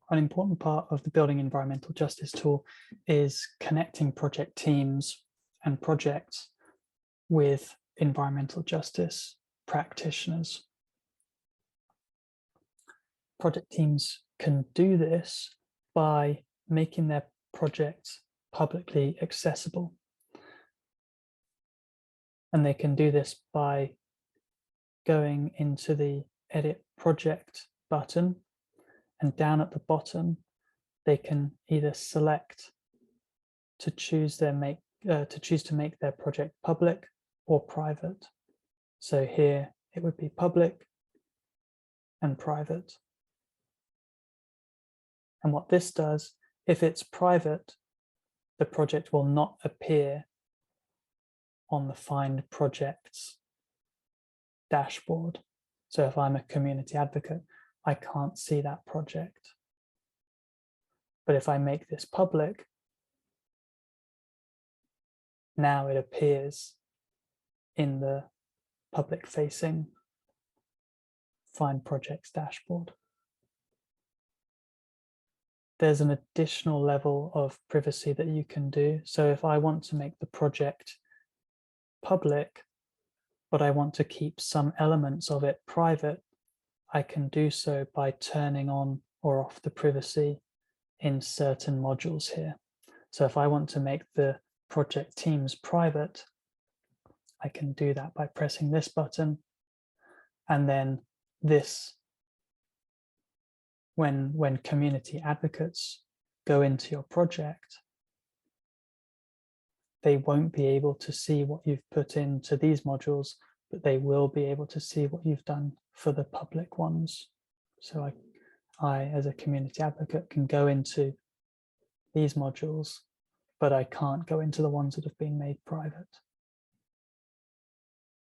an important part of the Building Environmental Justice tool is connecting project teams and projects with environmental justice practitioners. Project teams can do this by making their projects publicly accessible. And they can do this by going into the Edit Project button, and down at the bottom, they can either select to choose to make their project public or private. So here it would be public and private. And what this does, if it's private, the project will not appear on the Find Projects dashboard. So if I'm a community advocate, I can't see that project. But if I make this public, now it appears in the public-facing Find Projects dashboard. There's an additional level of privacy that you can do. So if I want to make the project public, but I want to keep some elements of it private, I can do so by turning on or off the privacy in certain modules here. So if I want to make the project teams private, I can do that by pressing this button, and then this, when community advocates go into your project, they won't be able to see what you've put into these modules, but they will be able to see what you've done for the public ones. So I as a community advocate can go into these modules, but I can't go into the ones that have been made private.